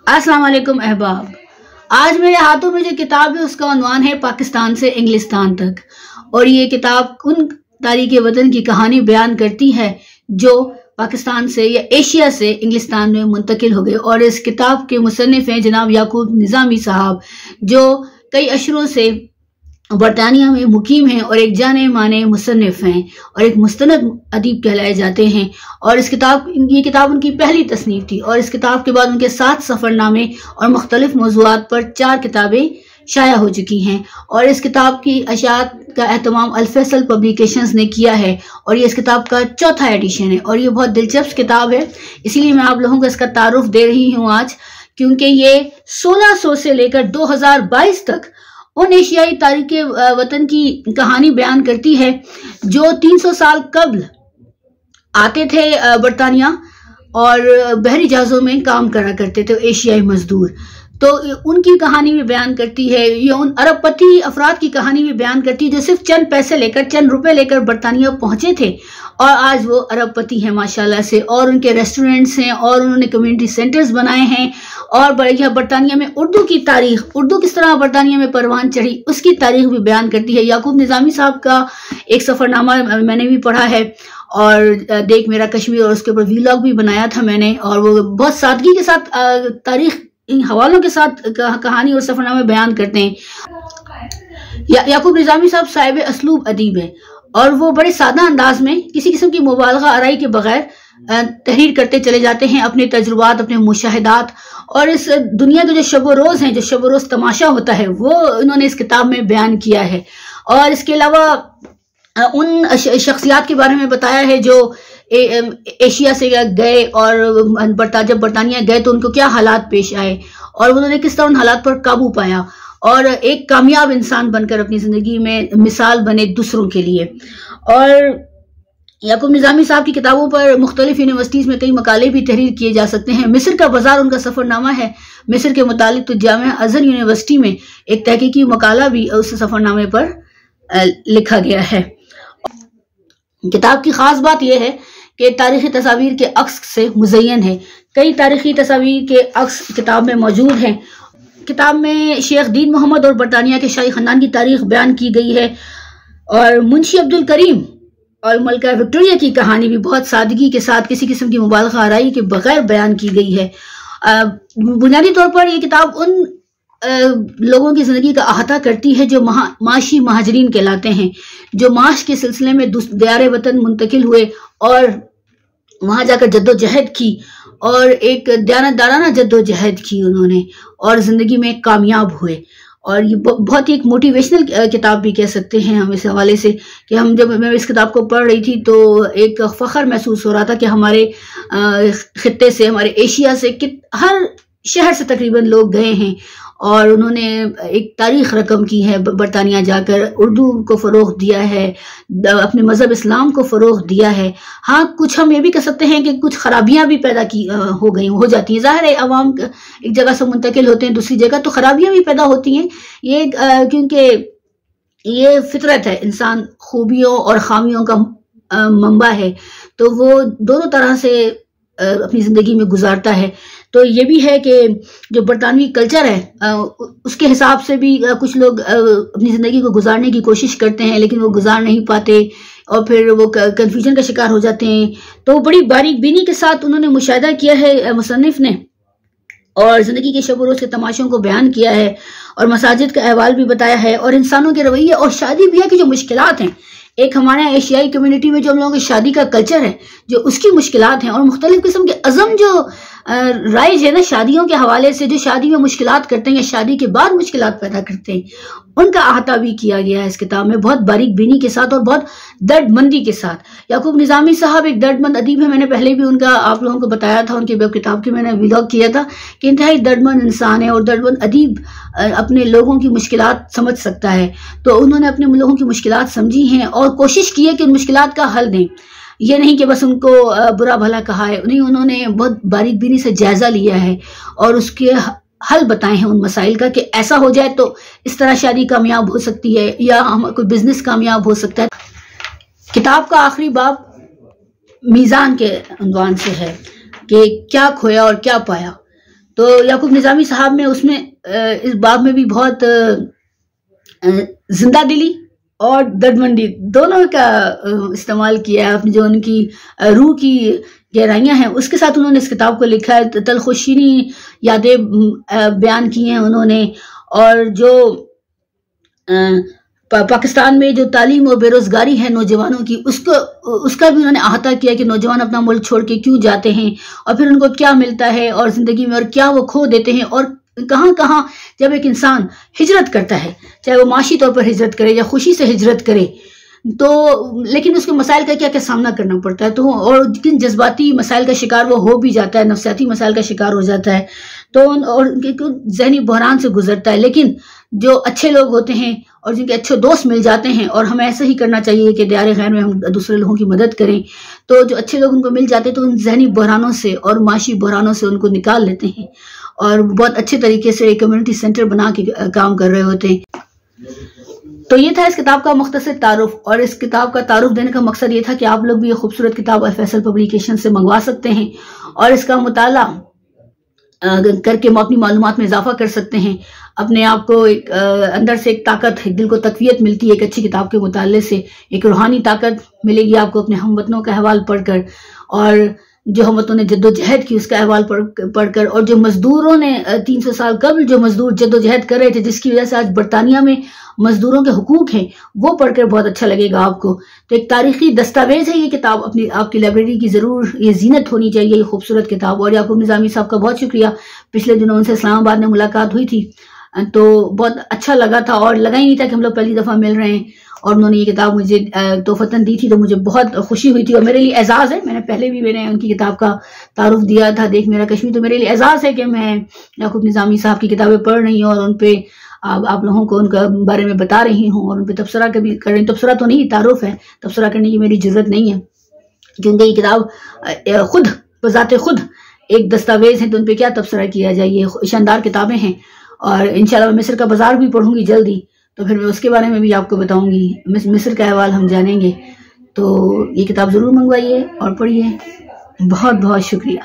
अस्सलाम वालेकुम अहबाब। आज मेरे हाथों में जो किताब है उसका उन्वान है पाकिस्तान से इंग्लिस्तान तक, और ये किताब उन तारीख़ वतन की कहानी बयान करती है जो पाकिस्तान से या एशिया से इंग्लिस्तान में मुंतकिल हो गए। और इस किताब के मुसन्निफ हैं जनाब याकूब निज़ामी साहब, जो कई अशरों से बरतानिया में मुकीम हैं और एक जाने माने मुसन्निफ हैं और एक मुस्तनद अदीब कहलाए जाते हैं। और ये किताब उनकी पहली तसनीफ थी, और इस किताब के बाद उनके 7 सफ़रनामे और मुख्तलिफ मौज़ूआत पर 4 किताबें शाया हो चुकी हैं। और इस किताब की अशात का एहतमाम अल-फैसल पब्लिकेशंस ने किया है, और ये इस किताब का 4था एडिशन है। और ये बहुत दिलचस्प किताब है, इसीलिए मैं आप लोगों को इसका तारुफ दे रही हूँ आज, क्योंकि ये 1600 से लेकर 2022 तक उन एशियाई तारीख़ वतन की कहानी बयान करती है जो 300 साल कबल आते थे बरतानिया और बहरी जहाज़ों में काम करा करते थे एशियाई मजदूर। तो उनकी कहानी भी बयान करती है। ये उन अरबपति अफराद की कहानी भी बयान करती है जो सिर्फ चंद रुपए लेकर बरतानिया पहुंचे थे, और आज वो अरबपति हैं माशाल्लाह से, और उनके रेस्टोरेंट्स हैं और उन्होंने कम्युनिटी सेंटर्स बनाए हैं। और बरतानिया में उर्दू की तारीख, उर्दू किस तरह बरतानिया में परवान चढ़ी, उसकी तारीख भी बयान करती है। याकूब निज़ामी साहब का एक सफ़रनामा मैंने भी पढ़ा है, और देख मेरा कश्मीर, और उसके ऊपर वीलॉग भी बनाया था मैंने, और वो बहुत सादगी के साथ तारीख इन हवालों के साथ कहानी और सफ़रनामे बयान करते हैं। याकूब निज़ामी साहब साहिब असलूब अदीब है, और वो बड़े सादा अंदाज में किसी किस्म की मुबालगा आराई के बगैर तहरीर करते चले जाते हैं अपने तजुर्बात, अपने मुशाहिदात, और इस दुनिया के जो शब रोज़ हैं, जो शब रोज़ तमाशा होता है, वो उन्होंने इस किताब में बयान किया है। और इसके अलावा उन शख्सियात के बारे में बताया है जो एशिया से गए, और जब बरतानिया गए तो उनको क्या हालात पेश आए, और उन्होंने किस तरह उन हालात पर काबू पाया, और एक कामयाब इंसान बनकर अपनी ज़िंदगी में मिसाल बने दूसरों के लिए। और याकूब निज़ामी साहब की किताबों पर मुख्तलिफ यूनिवर्सिटीज़ में कई मकाले भी तहरीर किए जा सकते हैं। मिस्र का बाजार उनका सफ़रनामा है। मिस्र के मुतालिक तो जामिया अज़हर यूनिवर्सिटी में एक तहकीकी मकाला भी उस सफ़रनामे पर लिखा गया है। किताब की ख़ास बात यह है कि तारीख़ी तस्वीर के अक्स से मुज़य्यन है। कई तारीख़ी तस्वीर के अक्स किताब में मौजूद हैं। किताब में शेख दीन मोहम्मद और बरतानिया के शाही ख़ानदान की तारीख़ बयान की गई है, और मुंशी अब्दुल करीम और मलका विक्टोरिया की कहानी भी बहुत सादगी के साथ किसी किस्म की मुबालगा आराई के बगैर बयान की गई है। बुनियादी तौर पर यह किताब उन लोगों की ज़िंदगी का अहाता करती है जो माशी महाजरीन कहलाते हैं, जो माश के सिलसिले में दियारे वतन मुंतकिल हुए और वहाँ जाकर जद्दोजहद की, और एक दयानतदाराना जद्दोजहद की उन्होंने, और ज़िंदगी में कामयाब हुए। और ये बहुत ही एक मोटिवेशनल किताब भी कह सकते हैं हम इस हवाले से, कि जब मैं इस किताब को पढ़ रही थी तो एक फ़ख्र महसूस हो रहा था कि हमारे ख़ित्ते से, हमारे एशिया से हर शहर से तकरीबन लोग गए हैं, और उन्होंने एक तारीख़ रकम की है। बरतानिया जाकर उर्दू को फ़रोग़ दिया है, अपने मज़हब इस्लाम को फ़रोग़ दिया है। हाँ, कुछ हम ये भी कह सकते हैं कि कुछ ख़राबियाँ भी पैदा हो जाती हैं। ज़ाहिर है अवाम एक जगह से मुंतकिल होते हैं दूसरी जगह, तो ख़राबियाँ भी पैदा होती हैं। ये क्योंकि ये फितरत है, इंसान खूबियों और ख़ामियों का मंबा है, तो वो दोनों तरह से अपनी ज़िंदगी में गुजारता है। तो ये भी है कि जो बरतानवी कल्चर है उसके हिसाब से भी कुछ लोग अपनी ज़िंदगी को गुजारने की कोशिश करते हैं, लेकिन वो गुजार नहीं पाते, और फिर वो कन्फ्यूजन का शिकार हो जाते हैं। तो बड़ी बारीक बीनी के साथ उन्होंने मुशाहिदा किया है मुसन्निफ ने, और ज़िंदगी के शब रोज़ के तमाशों को बयान किया है, और मसाजिद का अहवाल भी बताया है, और इंसानों के रवैये और शादी ब्याह की जो मुश्किलात हैं, एक हमारे एशियाई कम्युनिटी में जो हम लोगों की शादी का कल्चर है, जो उसकी मुश्किलात हैं, और मुख्तलिफ किस्म के अज़म जो राइज है ना शादियों के हवाले से, जो शादी में मुश्किलात करते हैं या शादी के बाद मुश्किलात पैदा करते हैं, उनका अहाता भी किया गया है इस किताब में, बहुत बारीक बीनी के साथ और बहुत दर्दमंदी के साथ। याकूब निज़ामी साहब एक दर्दमंद अदीब है। मैंने पहले भी उनका आप लोगों को बताया था, उनकी वेब किताब की मैंने व्लॉग किया था कि इंतहाई दर्दमंद इंसान है, और दर्दमंद अदीब अपने लोगों की मुश्किलात समझ सकता है। तो उन्होंने अपने लोगों की मुश्किलात समझी हैं और कोशिश की है कि उन मुश्किलात का हल दें। ये नहीं कि बस उनको बुरा भला कहा है, नहीं, उन्होंने बहुत बारीक बीनी से जायजा लिया है और उसके हल बताए हैं उन मसाइल का, कि ऐसा हो जाए तो इस तरह शादी कामयाब हो सकती है, या हम कोई बिजनेस कामयाब हो सकता है। किताब का आखिरी बाब मीज़ान के उन्वान से है कि क्या खोया और क्या पाया। تو یعقوب نظامی صاحب نے اس میں اس باب میں بھی بہت زندہ دلی اور دردمندی دونوں کا استعمال کیا ہے. جو ان کی روح کی گہرائیاں ہیں اس کے ساتھ انہوں نے اس کتاب کو لکھا ہے. تلخ و شیریں یادیں بیان کی ہیں انہوں نے، اور جو پاکستان میں جو تعلیم اور بے روزگاری ہے نوجوانوں کی اس کا بھی انہوں نے احاطہ کیا کہ نوجوان اپنا ملک چھوڑ کے کیوں جاتے ہیں اور پھر ان کو کیا ملتا ہے اور زندگی میں اور کیا وہ کھو دیتے ہیں، اور کہاں کہاں جب ایک انسان ہجرت کرتا ہے، چاہے وہ معاشی طور پر ہجرت کرے یا خوشی سے ہجرت کرے، تو لیکن اس کے مسائل کا کیا سامنا کرنا پڑتا ہے، تو اور کن جذباتی مسائل کا شکار وہ ہو بھی جاتا ہے، نفسیاتی مسائل کا شکار ہو جاتا ہے، تو اور ذہنی بحران سے گزرتا ہے. لیکن جو اچھے لوگ ہوتے ہیں اور جن کے اچھے دوست مل جاتے ہیں، اور ہمیں ایسا ہی کرنا چاہیے کہ دیار غیر میں ہم دوسرے لوگوں کی مدد کریں، تو جو اچھے لوگ ان کو مل جاتے ہیں تو ان ذہنی بحرانوں سے اور معاشی بحرانوں سے ان کو نکال لیتے ہیں، اور بہت اچھے طریقے سے ایک کمیونٹی سینٹر بنا کے کام کر رہے ہوتے ہیں. تو یہ تھا اس کتاب کا مختصر تعارف، اور اس کتاب کا تعارف دینے کا مقصد یہ تھا کہ آپ لوگ بھی یہ خوبصورت کتاب فیصل پبلیکیشن سے منگوا سکتے ہیں، اور اس کا مطالعہ کر کے اپنی معلومات میں اضافہ کر سکتے ہیں. اپنے آپ کو ایک اندر سے ایک طاقت، دل کو تقویت ملتی ہے ایک اچھی کتاب کے مطالعے سے، ایک روحانی طاقت ملے گی آپ کو اپنے ہم وطنوں کا احوال پڑھ کر، اور جو ہم وطنوں نے جد و جہد کی اس کا احوال پڑھ کر، اور جو مزدوروں نے 300 سال قبل جو مزدور جد و جہد کر رہے تھے جس کی وجہ سے آج برطانیہ میں مزدوروں کے حقوق ہیں، وہ پڑھ کر بہت اچھا لگے گا آپ کو. تو ایک تاریخی دستاویز ہے یہ کتاب، آپ کی لائبریری کی ضرور یہ زینت ہونی چاہیے یہ خوبصورت کتاب. اور یعقوب نظامی صاحب کا بہت شکریہ، پچھلے دنوں ان سے اسلام آباد میں ملاقات ہوئی تھی تو بہت اچھا لگا تھا، اور لگا ہی نہیں تھا کہ ہم لوگ پہلی دفعہ مل رہے ہیں، اور انہوں نے یہ کتاب مجھے تحفتاً دی تھی تو مجھے بہت خوشی ہوئی تھی، اور میرے لیے اعزاز ہے. میں نے پہلے بھی ان کی کتاب کا تعارف دیا تھا، دیکھ میرا کشمیر، تو میرے لیے اعزاز ہے کہ میں یعقوب نظامی صاحب کی کتابیں پڑھ رہی ہوں اور ان پہ آپ لوگوں کو ان کا بارے میں بتا رہی ہوں، اور ان پہ تبصرہ کبھی کر رہی ہوں. تبصرہ تو نہیں، تعارف ہے، تبصرہ کرنے کی میری ضرورت نہیں ہے، کیونکہ یہ کتاب خود بذات خود ایک دستاویز ہے، تو ان پہ کیا تبصرہ کیا جائے. یہ شاندار کتابیں ہیں، اور انشاءاللہ میں مصر کا بازار بھی پڑھوں گی جلدی، تو پھر میں اس کے بارے میں بھی آپ کو بتاؤں گی، مصر کا احوال ہم جانیں گے. تو یہ کتاب ضرور منگوائیے اور پڑھیے. بہت بہت شکریہ.